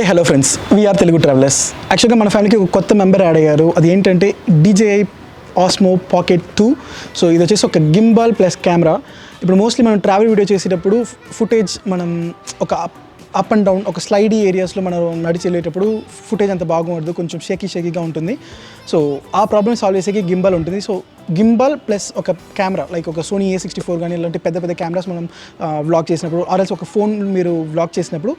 Hello friends, we are Telugu travellers. యాక్చువల్గా మన ఫ్యామిలీకి ఒక కొత్త మెంబర్ యాడ్ అయ్యారు. అది ఏంటంటే DJI Osmo Pocket 2. సో ఇది వచ్చేసి ఒక గింబాల్ ప్లస్ కెమెరా. ఇప్పుడు మోస్ట్లీ మనం ట్రావెల్ వీడియో చేసేటప్పుడు ఫుటేజ్ మనం ఒక అప్ అండ్ డౌన్ ఒక స్లైడీ ఏరియాస్లో మనం నడిచి వెళ్ళేటప్పుడు ఫుటేజ్ అంత బాగుండదు, కొంచెం షేకీగా ఉంటుంది. సో ఆ ప్రాబ్లమ్ సాల్వ్ చేసేకి గింబాల్ ఉంటుంది. సో గింబాల్ ప్లస్ ఒక కెమెరా లైక్ ఒక సోనీ A64 కానీ ఇలాంటి పెద్ద కెమెరాస్ మనం వ్లాగ్ చేసినప్పుడు ఆర్ఎల్స్ ఒక ఫోన్ మీరు వ్లాగ్ చేసినప్పుడు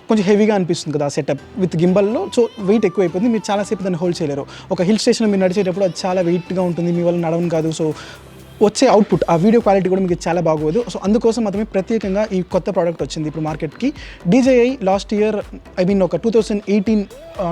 కొంచెం హెవీగా అనిపిస్తుంది కదా ఆ సెటప్ విత్ గింబల్లో. సో వెయిట్ ఎక్కువ అయిపోతుంది, మీరు చాలాసేపు దాన్ని హోల్డ్ చేయలేరు. ఒక హిల్ స్టేషన్లో మీరు నడిచేటప్పుడు అది చాలా వెయిట్గా ఉంటుంది, మీ వల్ల నడవను కాదు. సో వచ్చే అవుట్పుట్ ఆ వీడియో క్వాలిటీ కూడా మీకు చాలా బాగోదు. సో అందుకోసం మాత్రమే ప్రత్యేకంగా ఈ కొత్త ప్రోడక్ట్ వచ్చింది ఇప్పుడు మార్కెట్కి. DJI లాస్ట్ ఇయర్ ఒక 2018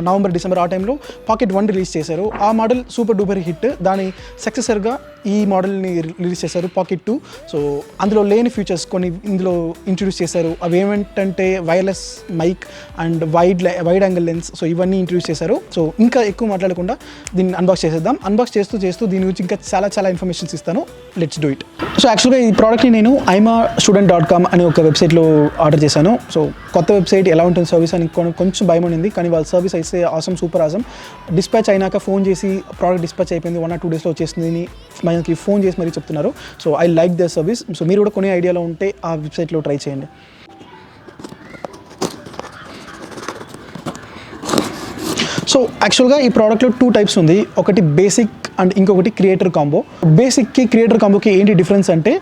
నవంబర్ డిసెంబర్ ఆ టైంలో Pocket 1 రిలీజ్ చేశారు. ఆ మోడల్ సూపర్ డూపర్ హిట్. దాని సక్సెసర్గా ఈ మోడల్ని రిలీజ్ చేశారు Pocket 2. సో అందులో లేని ఫీచర్స్ కొన్ని ఇందులో ఇంట్రడ్యూస్ చేశారు. అవి ఏమిటంటే wireless mic and wide angle lens. So ఇవన్నీ ఇంట్రడ్యూస్ చేశారు. సో ఇంకా ఎక్కువ మాట్లాడకుండా దీన్ని అన్బాక్స్ చేసేద్దాం. అన్బాక్స్ చేస్తూ దీని గురించి ఇంకా చాలా ఇన్ఫర్మేషన్స్ ఇస్తాను. Let's do it. సో యాక్చువల్గా ఈ ప్రోడక్ట్ని నేను imastudent.com అనే ఒక వెబ్సైట్లో ఆర్డర్ చేశాను. సో కొత్త వెబ్సైట్ ఎలా ఉంటుంది సర్వీస్ అని కొంచెం భయం ఉండింది, కానీ వాళ్ళ సర్వీస్ అయితే సూపర్ ఆసమ్. డిస్పాచ్ అయినాక ఫోన్ చేసి ప్రోడక్ట్ డిస్పాచ్ అయిపోయింది 1 or 2 డేస్లో వచ్చేసింది మనకి ఫోన్ చేసి మరీ చెప్తున్నారు. So I like the service. So మీరు కూడా కొనే ఐడియాలో ఉంటే ఆ వెబ్సైట్లో ట్రై చేయండి. సో యాక్చువల్గా ఈ ప్రోడక్ట్లో 2 టైప్స్ ఉంది. ఒకటి బేసిక్ అండ్ ఇంకొకటి క్రియేటర్ కాంబో. బేసిక్కి క్రియేటర్ కాంబోకి ఏంటి డిఫరెన్స్ అంటే,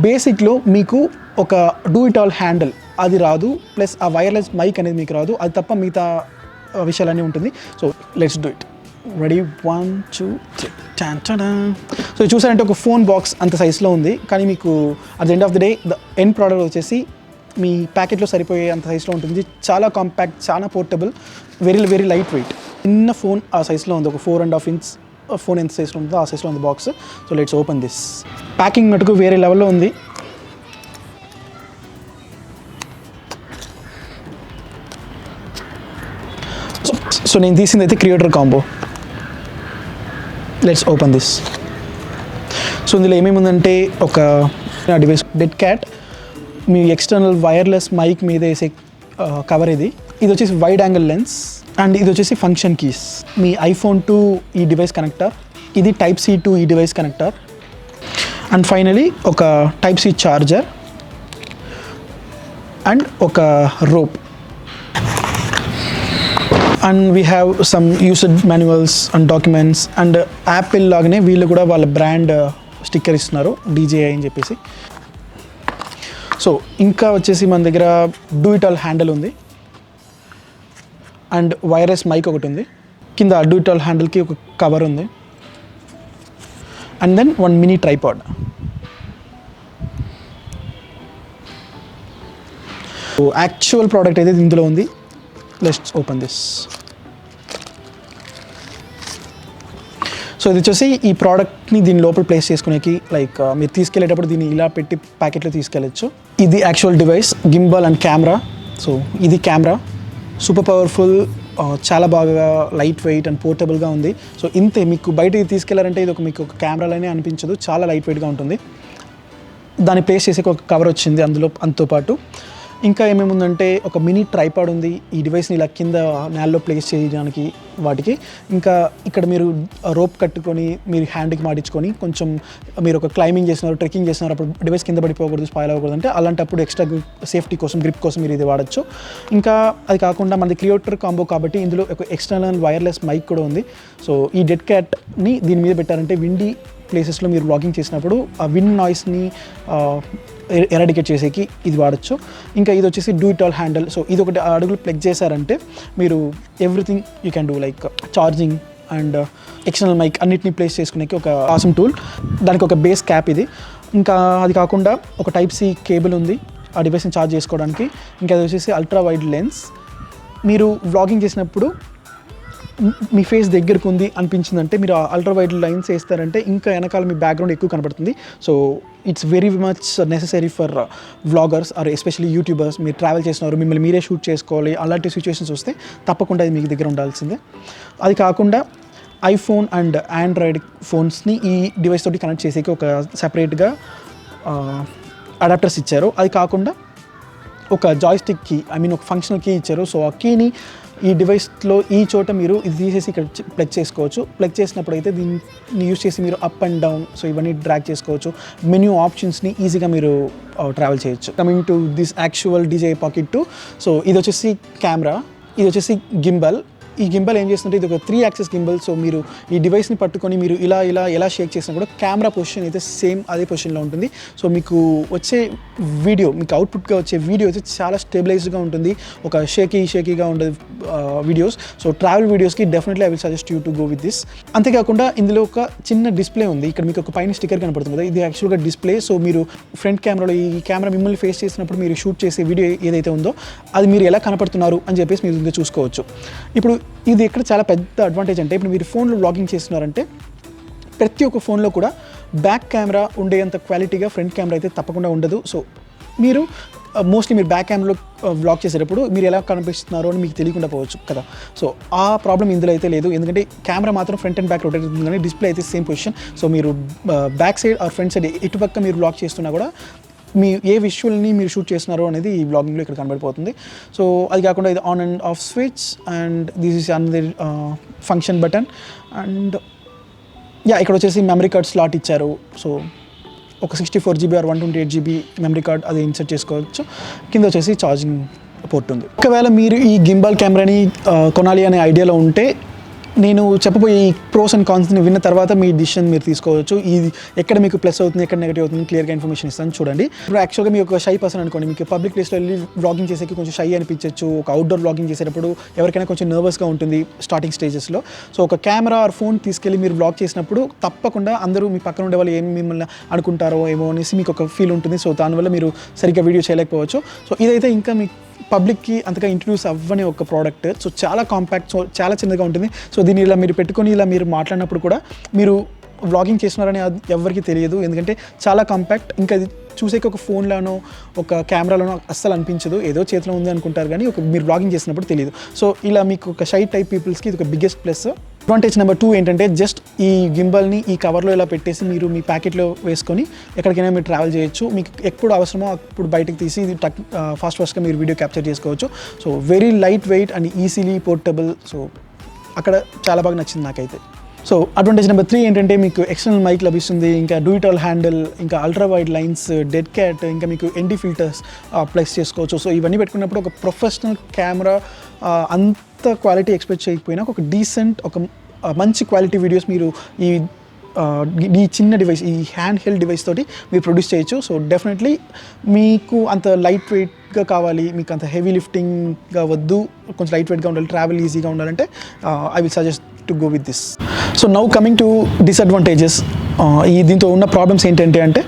బేసిక్లో మీకు ఒక డూ ఇట్ ఆల్ హ్యాండిల్ అది రాదు, ప్లస్ ఆ వైర్లెస్ మైక్ అనేది మీకు రాదు. అది తప్ప మిగతా విషయాలన్నీ ఉంటుంది. So let's do it. Ready 1 2 3. So చూసారంటే ఒక ఫోన్ బాక్స్ అంత సైజ్లో ఉంది, కానీ మీకు at the end of the day the end product వచ్చేసి మీ ప్యాకెట్లో సరిపోయే అంత సైజ్లో ఉంటుంది. చాలా కాంపాక్ట్, చాలా పోర్టబుల్, వెరీ లైట్ వెయిట్. చిన్న ఫోన్ ఆ సైజ్లో ఉంది. ఒక 4.5 inch ఫోన్ ఎంత సైజ్లో ఉంటుందో ఆ సైజ్లో ఉంది box. So let's open this. Packing మటుకు వేరే లెవెల్లో ఉంది. సో నేను తీసింది అయితే creator combo. Let's open this. So ఇందులో ఏమేమి ఉందంటే ఒక డివైస్ డెడ్ క్యాట్, మీ ఎక్స్టర్నల్ వైర్లెస్ మైక్ మీద వేసే కవర్ ఇది వచ్చేసి వైడ్ యాంగిల్ లెన్స్, అండ్ ఇది వచ్చేసి function keys. Me iPhone to ఈ డివైస్ కనెక్టర్, ఇది Type-C టు ఈ డివైస్ కనెక్టర్, అండ్ ఫైనలీ ఒక Type-C చార్జర్ అండ్ ఒక rope. And we have some used manuals and documents. And Apple లాగానే వీళ్ళు కూడా వాళ్ళ బ్రాండ్ స్టిక్కర్ ఇస్తున్నారు DJI అని చెప్పేసి. సో ఇంకా వచ్చేసి మన దగ్గర డూ ఇట్ ఆల్ హ్యాండిల్ ఉంది, అండ్ వైర్లెస్ మైక్ ఒకటి ఉంది. కింద డూ ఇట్ ఆల్ హ్యాండిల్కి ఒక కవర్ ఉంది, and then 1 mini tripod. So actual product అయితే ఇందులో ఉంది. Let's open this. సో ఇది వచ్చేసి ఈ ప్రోడక్ట్ని దీని లోపల ప్లేస్ చేసుకునేకి లైక్ మీరు తీసుకెళ్ళేటప్పుడు దీన్ని ఇలా పెట్టి ప్యాకెట్లో తీసుకెళ్ళచ్చు. ఇది actual device, gimbal and camera. So ఇది కెమెరా, సూపర్ పవర్ఫుల్, చాలా బాగా లైట్ వెయిట్ అండ్ పోర్టబుల్గా ఉంది. సో ఇంతే, మీకు బయటికి తీసుకెళ్లారంటే ఇది మీకు ఒక కెమెరాలనే అనిపించదు, చాలా లైట్ వెయిట్గా ఉంటుంది. దాన్ని ప్లేస్ చేసే ఒక కవర్ వచ్చింది అందులో. అంతో పాటు ఇంకా ఏమేమి ఉందంటే ఒక మినీ ట్రైపాడ్ ఉంది, ఈ డివైస్ని ఇలా కింద నేలలో ప్లేస్ చేయడానికి వాటికి. ఇంకా ఇక్కడ మీరు రోప్ కట్టుకొని మీరు హ్యాండ్కి మాడించుకొని కొంచెం మీరు ఒక క్లైంబింగ్ చేస్తున్నారు, ట్రెక్కింగ్ చేస్తున్నారు, అప్పుడు డివైస్ కింద పడిపోకూడదు, స్పాయిల్ అవ్వకూడదు అంటే అలాంటప్పుడు ఎక్స్ట్రా సేఫ్టీ కోసం, గ్రిప్ కోసం మీరు ఇది వాడచ్చు. ఇంకా అది కాకుండా మనది క్రియేటర్ కాంబో కాబట్టి ఇందులో ఒక ఎక్స్టర్నల్ వైర్లెస్ మైక్ కూడా ఉంది. సో ఈ డెడ్ క్యాట్ని దీని మీద పెట్టారంటే విండీ ప్లేసెస్లో మీరు వ్లాగింగ్ చేసినప్పుడు ఆ విండ్ నాయిస్ని ఎరాడికేట్ చేసేకి ఇది వాడచ్చు. ఇంకా ఇది వచ్చేసి do it all handle. So ఇది ఒకటి అడుగులు ప్లగ్ చేశారంటే మీరు everything you can do, like charging and external mic అన్నిటిని ప్లేస్ చేసుకునేకి ఒక ఆసమ్ టూల్. దానికి ఒక బేస్ క్యాప్ ఇది. ఇంకా అది కాకుండా ఒక Type-C కేబుల్ ఉంది ఆ డివైస్ని ఛార్జ్ చేసుకోవడానికి. ఇంకా అది వచ్చేసి అల్ట్రా వైడ్ లెన్స్. మీరు వ్లాగింగ్ చేసినప్పుడు మీ ఫేస్ దగ్గరకు ఉంది అనిపించిందంటే మీరు అల్ట్రా వైడ్ లైన్స్ వేస్తారంటే ఇంకా వెనకాల మీ బ్యాక్గ్రౌండ్ ఎక్కువ కనబడుతుంది. So it's very much necessary for vloggers or especially YouTubers. మీరు ట్రావెల్ చేస్తున్నారు, మిమ్మల్ని మీరే షూట్ చేసుకోవాలి, అలాంటి సిచ్యువేషన్స్ వస్తే తప్పకుండా అది మీకు దగ్గర ఉండాల్సిందే. అది కాకుండా iPhone అండ్ ఆండ్రాయిడ్ ఫోన్స్ని ఈ డివైస్ తోటి కనెక్ట్ చేసేకి ఒక సపరేట్గా అడాప్టర్స్ ఇచ్చారు. అది కాకుండా ఒక జాయ్స్టిక్ కీ ఒక ఫంక్షనల్ కీ ఇచ్చారు. సో ఆ కీని ఈ డివైస్లో ఈ చోట మీరు ఇది తీసేసి ఇక్కడ ప్లగ్ చేసుకోవచ్చు. ప్లగ్ చేసినప్పుడు అయితే దీన్ని యూస్ చేసి మీరు అప్ అండ్ డౌన్ సో ఇవన్నీ డ్రాగ్ చేసుకోవచ్చు. మెన్యూ ఆప్షన్స్ని ఈజీగా మీరు ట్రావెల్ చేయొచ్చు. Coming to this actual DJI Pocket 2. So ఇది వచ్చేసి కెమెరా, ఇది వచ్చేసి గింబల్. ఈ గింబల్ ఏం చేస్తుంటే ఇది ఒక 3 యాక్సెస్ గింబల్. సో మీరు ఈ డివైస్ని పట్టుకొని మీరు ఎలా షేక్ చేసినా కూడా కెమెరా పొజిషన్ అయితే సేమ్ అదే పొజిషన్లో ఉంటుంది. సో మీకు వచ్చే వీడియో, మీకు అవుట్పుట్గా వచ్చే వీడియో అయితే చాలా స్టెబిలైజ్డ్గా ఉంటుంది. ఒక షేకీగా ఉండదు వీడియోస్. సో ట్రావెల్ వీడియోస్కి definitely I will suggest you to go with this. అంతేకాకుండా ఇందులో ఒక చిన్న డిస్ప్లే ఉంది. ఇక్కడ మీకు ఒక పైన స్టిక్కర్ కనపడుతుంది కదా, ఇది యాక్చువల్గా డిస్ప్లే. సో మీరు ఫ్రంట్ కెమెరాలో ఈ కెమెరా మిమ్మల్ని ఫేస్ చేసినప్పుడు మీరు షూట్ చేసే వీడియో ఏదైతే ఉందో అది మీరు ఎలా కనపడుతున్నారు అని చెప్పేసి మీరు ఇంకా చూసుకోవచ్చు. ఇప్పుడు ఇది ఇక్కడ చాలా పెద్ద అడ్వాంటేజ్ అంటే ఇప్పుడు మీరు ఫోన్లో వ్లాగింగ్ చేస్తున్నారంటే ప్రతి ఒక్క ఫోన్లో కూడా బ్యాక్ కెమెరా ఉండేంత క్వాలిటీగా ఫ్రంట్ కెమెరా అయితే తప్పకుండా ఉండదు. సో మీరు మోస్ట్లీ మీరు బ్యాక్ కెమెరాలో వ్లాగ్ చేసేటప్పుడు మీరు ఎలా కనిపిస్తున్నారో అని మీకు తెలియకుండా పోవచ్చు కదా. సో ఆ ప్రాబ్లం ఇందులో అయితే లేదు, ఎందుకంటే కెమెరా మాత్రం ఫ్రంట్ అండ్ బ్యాక్ రొటేట్ అవుతుంది కానీ డిస్ప్లే అయితే సేమ్ పొజిషన్. సో మీరు back side or front side ఎటుపక్క మీరు వ్లాగ్ చేస్తున్నా కూడా మీ ఏ విజువల్ని మీరు షూట్ చేస్తున్నారో అనేది ఈ వ్లాగింగ్లో ఇక్కడ కనబడిపోతుంది. సో అది కాకుండా ఇది on and off switch and this is another function button. And ఇక్కడ వచ్చేసి మెమరీ కార్డ్ స్లాట్ ఇచ్చారు. సో ఒక 64 GB or 128 GB memory card అది ఇన్సర్ట్ చేసుకోవచ్చు. కింద వచ్చేసి ఛార్జింగ్ పోర్ట్ ఉంది. ఒకవేళ మీరు ఈ గింబాల్ కెమెరాని కొనాలి అనే ఐడియాలో ఉంటే నేను చెప్పబోయే ఈ ప్రోస్ అండ్ కాన్స్ని విన్న తర్వాత మీ డిసిషన్ మీరు తీసుకోవచ్చు. ఇది ఎక్కడ మీకు ప్లస్ అవుతుంది, ఎక్కడ నెగిటివ్ అవుతుంది క్లియర్గా ఇన్ఫర్మేషన్ ఇస్తాను చూడండి. ఇప్పుడు యాక్చువల్గా మీకు ఒక షై పర్సన్ అనుకోండి, మీకు పబ్లిక్ ప్లేస్లో వెళ్ళి వ్లాగింగ్ చేసేకి కొంచెం షై అనిపించవచ్చు. ఒక అవుట్డోర్ వ్లాగింగ్ చేసేటప్పుడు ఎవరికైనా కొంచెం నర్వస్గా ఉంటుంది స్టార్టింగ్ స్టేజెస్లో. సో ఒక కెమెరా ఆర్ ఫోన్ తీసుకెళ్ళి మీరు వ్లాగ్ చేసినప్పుడు తప్పకుండా అందరూ మీ పక్కన ఉండే వాళ్ళు ఏం మిమ్మల్ని అనుకుంటారో ఏమో అనేసి మీకు ఒక ఫీల్ ఉంటుంది. సో దానివల్ల మీరు సరిగ్గా వీడియో చేయలేకపోవచ్చు. సో ఇదైతే ఇంకా మీకు పబ్లిక్కి అంతగా ఇంట్రడ్యూస్ అవ్వని ఒక ప్రోడక్ట్. సో చాలా కాంపాక్ట్, సో చాలా చిన్నగా ఉంటుంది. సో దీన్ని ఇలా మీరు పెట్టుకొని ఇలా మీరు మాట్లాడినప్పుడు కూడా మీరు వ్లాగింగ్ చేస్తున్నారని ఎవరికి తెలియదు, ఎందుకంటే చాలా కాంపాక్ట్. ఇంకా ఇది చూసేకి ఒక ఫోన్లోనో ఒక కెమెరాలోనో అస్సలు అనిపించదు, ఏదో చేతిలో ఉంది అనుకుంటారు కానీ మీరు వ్లాగింగ్ చేసినప్పుడు తెలియదు. సో ఇలా మీకు ఒక షై టైప్ పీపుల్స్కి ఇది ఒక బిగ్గెస్ట్ ప్లస్. అడ్వాంటేజ్ నెంబర్ 2 ఏంటంటే జస్ట్ ఈ గింబల్ని ఈ కవర్లో ఇలా పెట్టేసి మీరు మీ ప్యాకెట్లో వేసుకొని ఎక్కడికైనా మీరు ట్రావెల్ చేయొచ్చు. మీకు ఎప్పుడు అవసరమో అప్పుడు బయటకు తీసి ఇది ఫాస్ట్గా మీరు వీడియో క్యాప్చర్ చేసుకోవచ్చు. So very light weight and easily portable. So అక్కడ చాలా బాగా నచ్చింది నాకైతే. సో అడ్వాంటేజ్ నెంబర్ 3 ఏంటంటే మీకు ఎక్స్టర్నల్ మైక్ లభిస్తుంది, ఇంకా డూ ఇట్ ఆల్ హ్యాండిల్, ఇంకా ultra wide lines, dead cat, ఇంకా మీకు ND ఫిల్టర్స్ ప్లేస్ చేసుకోవచ్చు. సో ఇవన్నీ పెట్టుకున్నప్పుడు ఒక ప్రొఫెషనల్ కెమెరా అంత క్వాలిటీ ఎక్స్పెక్ట్ చేయకపోయినా ఒక డీసెంట్ ఒక మంచి క్వాలిటీ వీడియోస్ మీరు ఈ చిన్న డివైస్, ఈ హ్యాండ్ హెల్డ్ డివైస్ తోటి మీరు ప్రొడ్యూస్ చేయొచ్చు. సో డెఫినెట్లీ మీకు అంత లైట్ వెయిట్గా కావాలి, మీకు అంత హెవీ లిఫ్టింగ్గా వద్దు, కొంచెం లైట్ వెయిట్గా ఉండాలి, ట్రావెల్ ఈజీగా ఉండాలంటే I will suggest to go with this. So now coming to disadvantages. దీంతో ఉన్న ప్రాబ్లమ్స్ ఏంటంటే అంటే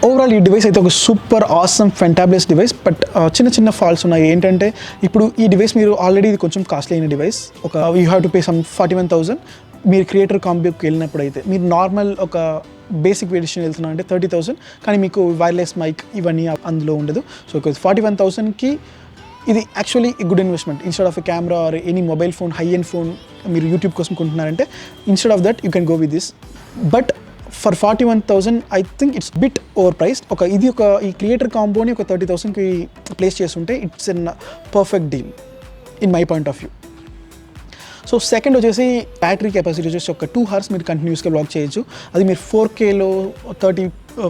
ఓవరాల్ ఈ డివైస్ అయితే ఒక సూపర్ ఆసమ్ ఫెంటాబ్లెస్ డివైస్, బట్ చిన్న ఫాల్ట్స్ ఉన్నాయి. ఏంటంటే ఇప్పుడు ఈ డివైస్ మీరు ఆల్రెడీ ఇది కొంచెం కాస్ట్లీ అయిన డివైస్, ఒక you have to pay some 41,000. మీరు క్రియేటర్ కాంబోకి వెళ్ళినప్పుడు అయితే మీరు నార్మల్ ఒక బేసిక్ ఎడిషన్ వెళ్తున్నా అంటే 30,000, కానీ మీకు వైర్లెస్ మైక్ ఇవన్నీ అందులో ఉండదు. సో 41,000కి ఇది actually good investment. Instead of a camera or any mobile phone, high end phone మీరు యూట్యూబ్ కోసం కొంటున్నారంటే instead of that you can go with this. But for 41,000 I think it's bit overpriced. ఈ creator కాంబోని ఒక 30,000కి place చేస్తుంటే it's an perfect deal in my point of view. So second వచ్చేసి battery capacity వచ్చేసి ఒక 2 hours మీరు కంటిన్యూస్గా వ్లాగ్ చేయొచ్చు. అది మీరు 4Kలో 30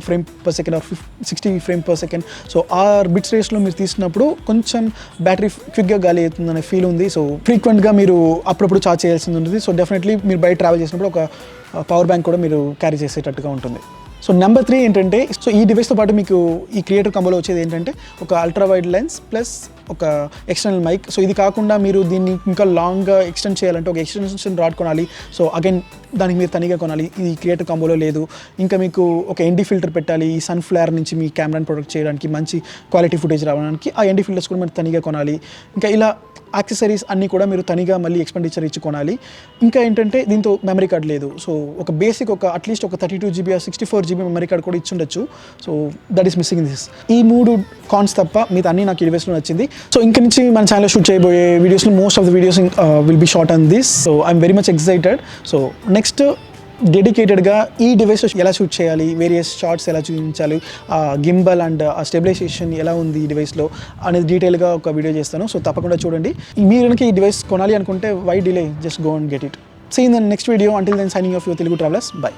frame per second are 60 frame per second. So ఆ బిట్స్ రేస్లో మీరు తీసినప్పుడు కొంచెం బ్యాటరీ క్విక్గా గాలి అవుతుందనే ఫీల్ ఉంది. సో ఫ్రీక్వెంట్గా మీరు అప్పుడప్పుడు ఛార్జ్ చేయాల్సింది ఉంటుంది. సో డెఫినెట్లీ మీరు బయట ట్రావెల్ చేసినప్పుడు ఒక పవర్ బ్యాంక్ కూడా మీరు క్యారీ చేసేటట్టుగా ఉంటుంది. సో నెంబర్ 3 ఏంటంటే, సో ఈ డివైస్తో పాటు మీకు ఈ క్రియేటర్ కంబోలో వచ్చేది ఏంటంటే ఒక అల్ట్రా వైడ్ లెన్స్ ప్లస్ ఒక ఎక్స్టర్నల్ మైక్. సో ఇది కాకుండా మీరు దీన్ని ఇంకా లాంగ్గా ఎక్స్టెండ్ చేయాలంటే ఒక ఎక్స్టెన్షన్ రాడ్ కొనాలి. సో అగైన్ దానికి మీరు తనిగా కొనాలి, ఇది క్రియేటర్ కంబోలో లేదు. ఇంకా మీకు ఒక ND ఫిల్టర్ పెట్టాలి, ఈ సన్ ఫ్లేర్ నుంచి మీ కెమెరాని ప్రొటెక్ట్ చేయడానికి, మంచి క్వాలిటీ ఫుటేజ్ రావడానికి ఆ ND ఫిల్టర్స్ కూడా మీరు తనిగా కొనాలి. ఇంకా ఇలా యాక్సెసరీస్ అన్నీ కూడా మీరు తనిగా మళ్ళీ ఎక్స్పెండిచర్ ఇచ్చి కొనాలి. ఇంకా ఏంటంటే దీంతో మెమరీ కార్డ్ లేదు. సో ఒక బేసిక్ ఒక అట్లీస్ట్ ఒక 32 GB or 64 GB memory card కూడా ఇచ్చుండొచ్చు. So that is missing this. ఈ 3 కాన్స్ తప్ప మీతో అన్నీ నాకు ఈ డివైస్లో నచ్చింది. సో ఇంక నుంచి మన ఛానల్లో షూట్ చేయబోయే వీడియోస్లో most of the videos will be short on this. So I'm very much excited. So next డెడికేటెడ్గా ఈ డివైస్లో ఎలా షూట్ చేయాలి, వేరియస్ షార్ట్స్ ఎలా చూపించాలి, గింబల్ అండ్ స్టెబిలైజేషన్ ఎలా ఉంది ఈ డివైస్లో అనేది డీటెయిల్గా ఒక వీడియో చేస్తాను. సో తప్పకుండా చూడండి. మీరు కనుక ఈ డివైస్ కొనాలి అనుకుంటే why delay, just go and get it. See you in the next video. Until then, signing off your Telugu Travelers. Bye.